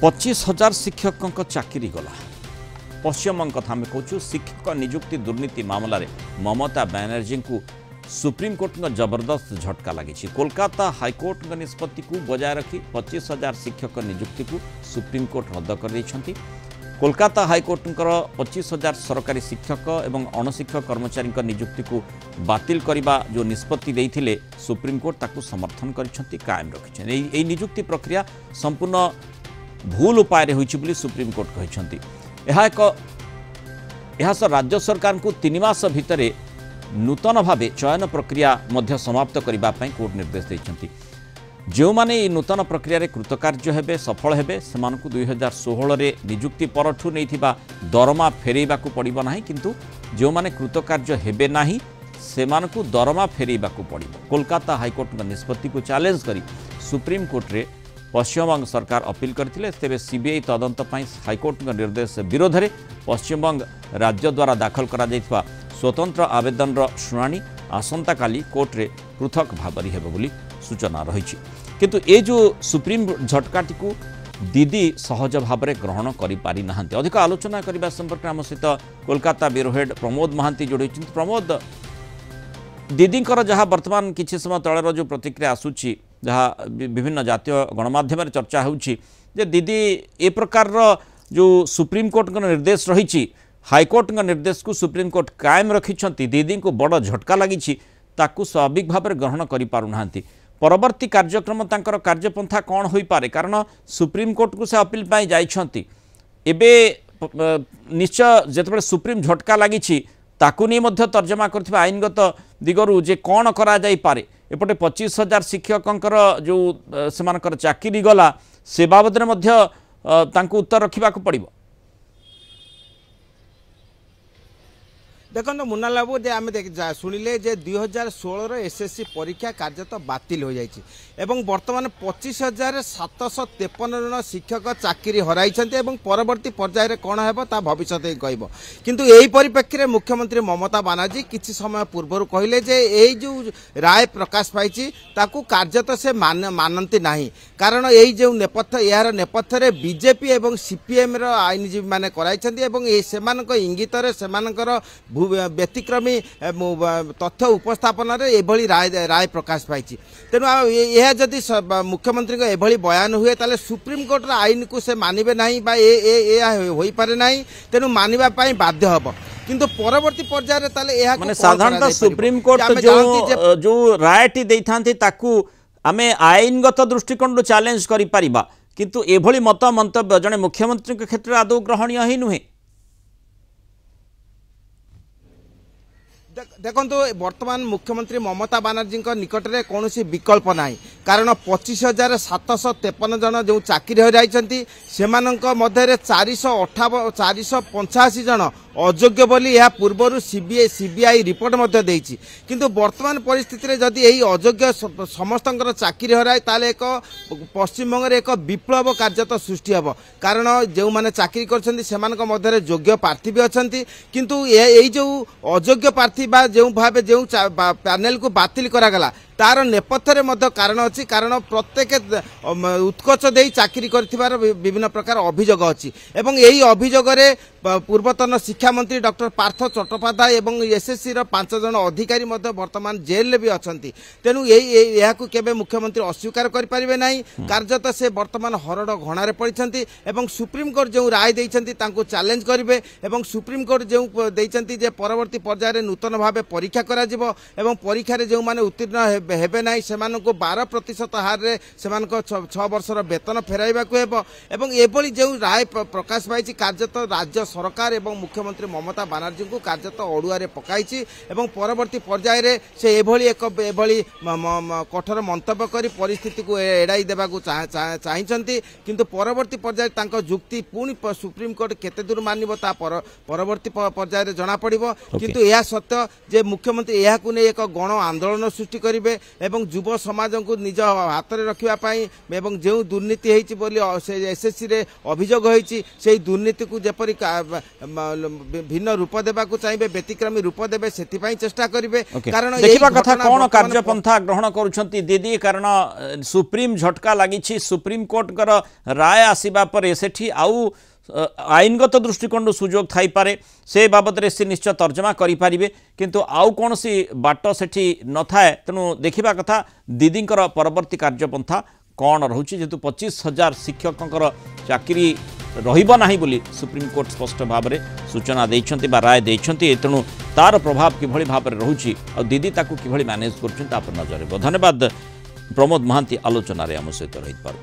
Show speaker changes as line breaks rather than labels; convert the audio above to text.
25,000 शिक्षकों चाकरी गला। पश्चिमबंग कथा आम कहूँ शिक्षक नियुक्ति दुर्नीति मामला रे ममता बनर्जी को सुप्रीमकोर्ट जबरदस्त झटका लगी। कोलकाता हाईकोर्ट निष्पत्ति को बजाय रखी 25,000 शिक्षक नियुक्ति को सुप्रीमकोर्ट रद्द कर। कोलकाता हाईकोर्ट 25,000 सरकारी शिक्षक एवं अणशिक्षक कर्मचारी नियुक्ति को बातिल करने जो निष्पत्ति देते सुप्रीमकोर्ट ताकू समर्थन कर कायम रखी। नियुक्ति प्रक्रिया संपूर्ण भूल उपाय होती सुप्रीमकोर्ट कहते। राज्य सरकार को 3 मास भितर नूतन भाव चयन प्रक्रिया मध्य समाप्त करने कोर्ट निर्देश देते। जो माने नूतन प्रक्रिया रे कृतकार्य हेबे सफल हेबे सेमानकु 2016 रे नियुक्ति परठू नैथिबा दरमा फेरेइबाकू पड़िबो नाही, किंतु जो माने कृतकार्य हेबे नाही सेमानकु दरमा फेरेइबाकू पड़िबो। कोलकाता हाईकोर्ट निष्पत्ति को चैलेंज करी सुप्रीम कोर्ट रे पश्चिमबंग सरकार अपील करथिले। तेबे सीबीआई तदंत पई हाईकोर्ट निर्देश विरोध में पश्चिमबंग राज्य द्वारा दाखल करा जायथिबा स्वतंत्र आवेदन शुणाणी आसंता काली कोर्ट रे पृथक भाबरी हेबो बोली सूचना रही। किंतु ये जो सुप्रीम झटकाटी को दीदी सहज भाव में ग्रहण करिना। अधिक आलोचना करने संपर्क आम सहित कोलकाता ब्यूरो हेड प्रमोद महांती जोड़ी। प्रमोद, दीदी जहाँ वर्तमान किसी समय तलर जो प्रतिक्रिया आसूची जहाँ विभिन्न जातीय गणमाध्यम चर्चा होउची जे दीदी ए प्रकार जो सुप्रीम कोर्ट निर्देश रही हाईकोर्ट निर्देश को सुप्रीम कोर्ट कायम रखिंट दीदी को बड़ झटका लगी ताकू स्वाभाविक भाव में ग्रहण करिना। परवर्ती कार्यक्रम तांकर कार्यपंथा कौन हो पारे, कारण सुप्रीम कोर्ट को से अपील पाई जाइछंती। एबे निश्चय जेतबे सुप्रीम झटका लगी ताकू नहीं मध्य तर्जमा करथिबा आईनगत दिगरु जे कौन करा जाई पारे। एपटे 25,000 शिक्षकंकर जो सेमानकर चाकरी गला से बाबद में मध्य तांकु उत्तर रखिबाकू पड़िबो।
देखो मुन्ना बाबू जे आम शुणिले जे 2016 एसएससी परीक्षा कार्यत बातिल हो जाइए एवं वर्तमान 25,753 जन शिक्षक चाकरी हराई परवर्ती पर्यायर कौन है ता भविष्य कह। किंतु यही परिप्रेक्षी मुख्यमंत्री ममता बनर्जी किसी समय पूर्व कहले जे यही जो राय प्रकाश पाई ताकू कार्यत से मानती नहीं, कारण यही जो नेपथ्य यार नेपथ्य बीजेपी एवं सीपीएम आईनजीवी मैंने कराई इंगित व्यतिक्रमी तथ्य उपस्थापन राय प्रकाश पाई। तेणु यह जदि मुख्यमंत्री एभली बयान हुए ताले सुप्रीम कोर्ट आईन को से मानिबे नहीं बा होई पारे नहीं, तेणु मानिबा पाई बाध्य हबो। किंतु परवर्ती पर्यायर ताले यह
माने साधारणतः सुप्रीम कोर्ट जो रायटी देइथांती ताकू आमे आईनगत दृष्टिकोण चैलेंज करि परिबा, किंतु एभली मत मंतव्य जने मुख्यमंत्री के क्षेत्र आदौ ग्रहणीय ही नुहे।
देखो वर्तमान मुख्यमंत्री ममता बनर्जी निकट में कौन विकल्प ना, कारण 25,753 जन जो चाकरी हराई से मध्य 485 जन अयोग्य बोली यह पूर्वर सीबीआई रिपोर्ट मध्य देछि। किंतु वर्तमान परिस्थिति रे जदि यही अयोग्य समस्त चाकरी हराए ताले एक पश्चिमबंग एक विप्लव कार्यत सृष्टि हेब, कारण जो माने चाकरी करछन्ति सेमानक मध्य योग्य प्रार्थी भी अछन्ति। किंतु यही जो अयोग्य प्रार्थी बा जो भाव जो पैनल को बातिल करागला तार नेपथ्य मध्य कारण अच्छी, कारण प्रत्येक उत्कर्ष दे चाकरी कर विभिन्न प्रकार अभियोग अच्छी एवं यही अभियोग पूर्वतन शिक्षा मंत्री डॉक्टर पार्थ चट्टोपाध्याय एवं एसएससी 5 जन अधिकारी वर्तमान जेल भी अच्छा। तेणु यह केबे मुख्यमंत्री अस्वीकार करें ना, कार्यत से वर्तमान हरड़ घणारे पड़ती एवं सुप्रीम कोर्ट जो राय देइछन्ति तांको चैलेंज करेंगे एवं सुप्रीम कोर्ट जो देइछन्ति जे परवर्ती पर्यायर नूतन भाव परीक्षा करा जिवो एवं परीक्षा जो माने उत्तीर्ण हेबे ना से 12% हार रे 6 वर्षर वेतन फेराइबाकू हेबो एवं एभली जो राय प्रकाश पाई कार्यत राज्य सरकार एवं मुख्यमंत्री ममता बनर्जी को कार्यत अड़ुआरे पकाई एवं परवर्ती पर्यायर से एभली एक एभली कठोर मंतव्य कर परिस्थिति को एड़ाई देबाकू चाहिए। किंतु परवर्ती पर्यायर तांको जुक्ति पुणी सुप्रीम कोर्ट केते दूर मानिबो ता परवर्ती पर्यायर जना पड़िबो। किंतु यह सत्य जे मुख्यमंत्री यह को एक गण आंदोलन सृष्टि करेंगे এবং যুব সমাজ को निज हाथ में रखापी जो दुर्नीति होती एसएससी रे अभियोग होती से दुर्नीति को जपरी भिन्न रूप देवा चाहिए व्यतिक्रमी रूप देवे से चेष्टा करेंगे कारण
देखा कथा कौन कार्यपंथा ग्रहण करुछंती दीदी कारण सुप्रीम झटका लगी सुप्रीम कोर्ट राय आसीबा परे सेठी आउ आईनगत दृष्टिकोण सुजोग थाई पारे से बाबद से निश्चय तर्जमा करि पारिबे किंतु आउ कौन सी बाट सेठी न थाए तेणु देखा कथा दीदींकर परवर्ती कार्यपंथा कौन रोचे जेतु 25,000 शिक्षकों चाकरी रहिबो नाही बोली सुप्रीम कोर्ट स्पष्ट भाव में सूचना देइछंती बा राय देइछंती तेणु तार प्रभाव किभଳି भाव में रहुची आ दीदी ताकू किभଳି मैनेज करछन ता पर नजर। धन्यवाद प्रमोद महांती आलोचना रे हम सहित रही पार।